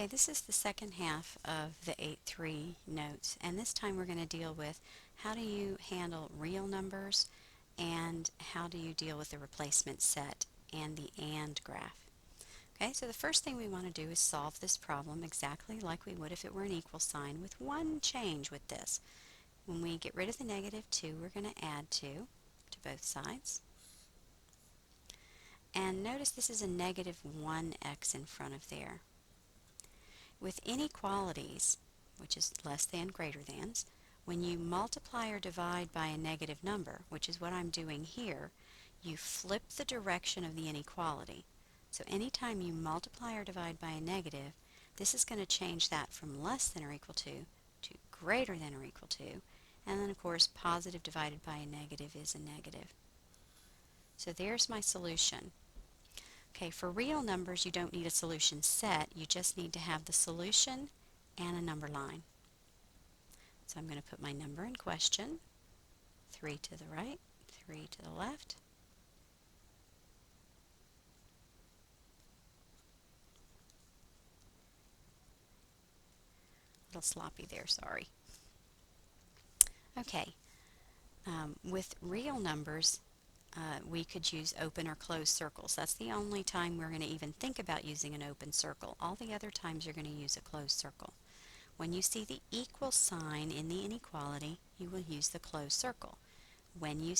Okay, this is the second half of the 8-3 notes, and this time we're going to deal with how do you handle real numbers and how do you deal with the replacement set and the AND graph. Okay, so the first thing we want to do is solve this problem exactly like we would if it were an equal sign, with one change with this. When we get rid of the -2, we're going to add 2 to both sides. And notice this is a -1x in front of there. With inequalities, which is less than, greater thans, when you multiply or divide by a negative number, which is what I'm doing here, you flip the direction of the inequality. So anytime you multiply or divide by a negative, this is going to change that from less than or equal to greater than or equal to, and then of course positive divided by a negative is a negative. So there's my solution. Okay, for real numbers you don't need a solution set, you just need to have the solution and a number line. So I'm going to put my number in question, 3 to the right, 3 to the left. A little sloppy there, sorry. Okay, with real numbers we could use open or closed circles. That's the only time we're going to even think about using an open circle. All the other times you're going to use a closed circle. When you see the equal sign in the inequality, you will use the closed circle. When you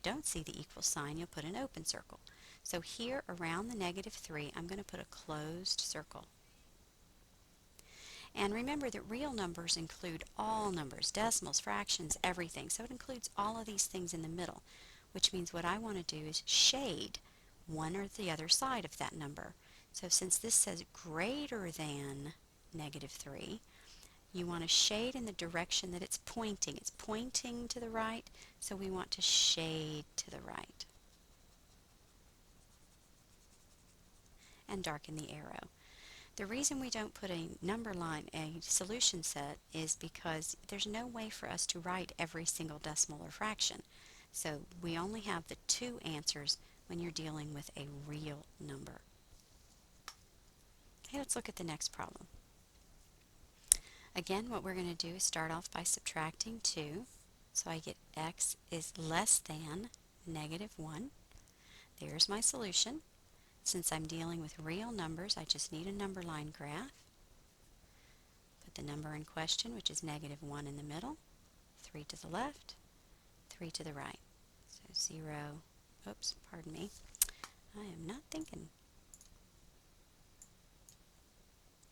don't see the equal sign, you'll put an open circle. So here around the -3, I'm going to put a closed circle. And remember that real numbers include all numbers, decimals, fractions, everything. So it includes all of these things in the middle, which means what I want to do is shade one or the other side of that number. So since this says greater than -3, you want to shade in the direction that it's pointing. It's pointing to the right, so we want to shade to the right. And darken the arrow. The reason we don't put a number line, a solution set, is because there's no way for us to write every single decimal or fraction. So we only have the two answers when you're dealing with a real number. Okay, let's look at the next problem. Again, what we're going to do is start off by subtracting 2. So I get x is less than -1. There's my solution. Since I'm dealing with real numbers, I just need a number line graph. Put the number in question, which is -1 in the middle, 3 to the left, 3 to the right. So 0, oops, pardon me, I am not thinking.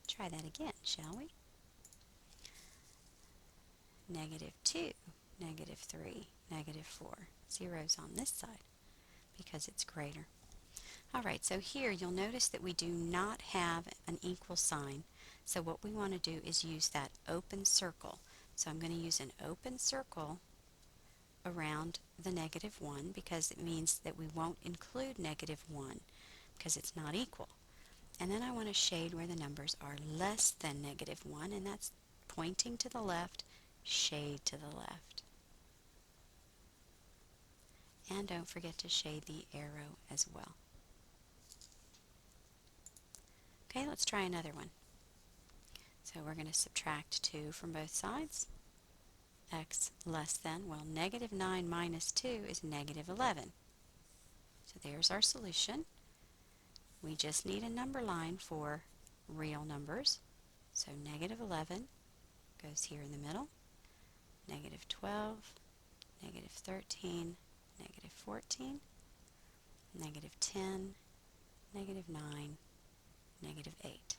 Try that again, shall we? -2, -3, -4. Zero's on this side because it's greater. Alright, so here you'll notice that we do not have an equal sign. So what we want to do is use that open circle. So I'm going to use an open circle around the -1 because it means that we won't include -1 because it's not equal. And then I want to shade where the numbers are less than -1, and that's pointing to the left, shade to the left. And don't forget to shade the arrow as well. Okay, let's try another one. So we're going to subtract 2 from both sides. X less than, well, -9 minus 2 is -11. So there's our solution. We just need a number line for real numbers. So -11 goes here in the middle, -12, -13, -14, -10, -9, -8.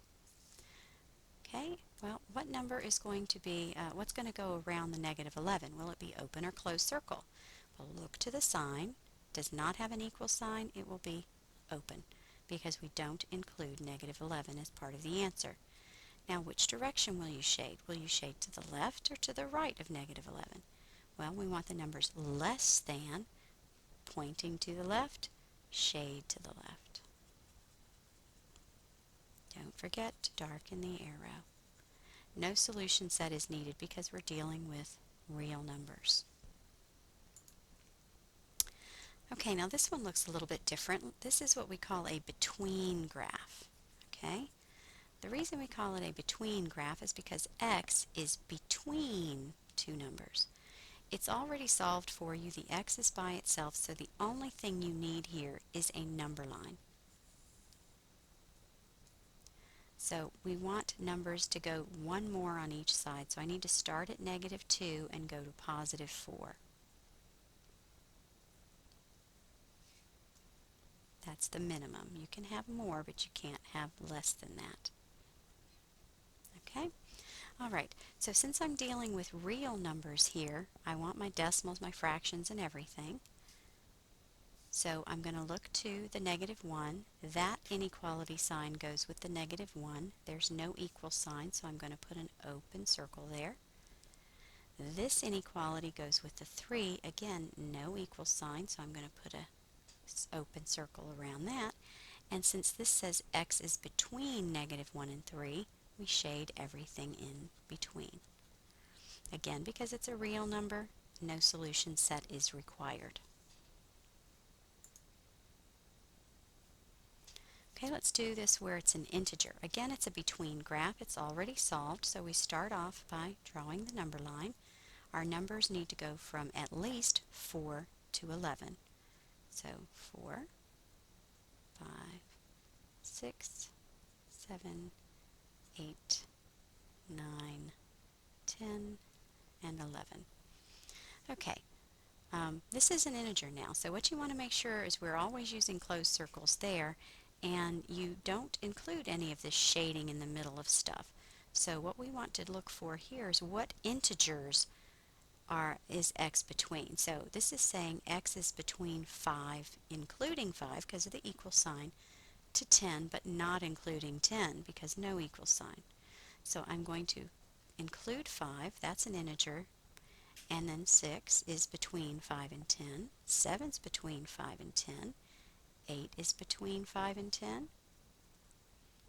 Okay, well, what number is going to be, what's going to go around the -11? Will it be open or closed circle? Well, look to the sign. Does not have an equal sign, it will be open because we don't include -11 as part of the answer. Now, which direction will you shade? Will you shade to the left or to the right of -11? Well, we want the numbers less than, pointing to the left, shade to the left. Don't forget to darken the arrow. No solution set is needed because we're dealing with real numbers. Okay, now this one looks a little bit different. This is what we call a between graph. Okay, The reason we call it a between graph is because x is between two numbers. It's already solved for you. The x is by itself, so the only thing you need here is a number line. So we want numbers to go one more on each side. So I need to start at -2 and go to +4. That's the minimum. You can have more, but you can't have less than that. Okay? Alright, so since I'm dealing with real numbers here, I want my decimals, my fractions, and everything. So I'm going to look to the -1. That inequality sign goes with the -1. There's no equal sign, so I'm going to put an open circle there. This inequality goes with the 3. Again, no equal sign, so I'm going to put a open circle around that. And since this says x is between -1 and 3, we shade everything in between. Again, because it's a real number, no solution set is required. Okay, let's do this where it's an integer. Again, it's a between graph. It's already solved, so we start off by drawing the number line. Our numbers need to go from at least 4 to 11. So 4, 5, 6, 7, 8, 9, 10, and 11. Okay, this is an integer now, so what you want to make sure is we're always using closed circles there, and you don't include any of this shading in the middle of stuff. So what we want to look for here is what integers is x between. So this is saying x is between 5, including 5 because of the equal sign, to 10, but not including 10 because no equal sign. So I'm going to include 5, that's an integer, and then 6 is between 5 and 10, 7 is between 5 and 10, 8 is between 5 and 10,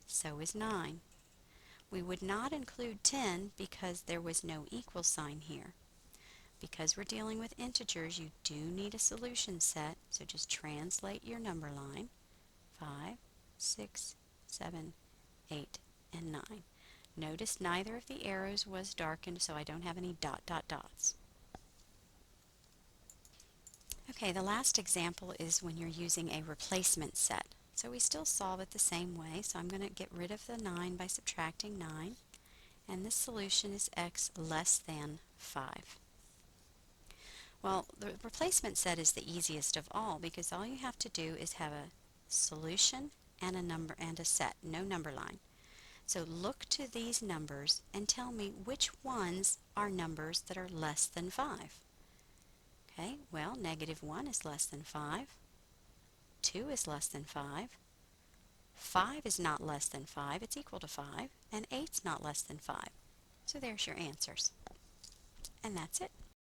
so is 9. We would not include 10 because there was no equal sign here. Because we're dealing with integers, you do need a solution set, so just translate your number line, 5, 6, 7, 8, and 9. Notice neither of the arrows was darkened, so I don't have any dot, dot, dots. Okay, the last example is when you're using a replacement set. So we still solve it the same way, so I'm going to get rid of the 9 by subtracting 9, and this solution is x less than 5. Well, the replacement set is the easiest of all because all you have to do is have a solution and a number and a set, no number line. So look to these numbers and tell me which ones are numbers that are less than 5. Okay, well, -1 is less than 5. 2 is less than 5. 5 is not less than 5, it's equal to 5. And 8's not less than 5. So there's your answers. And that's it.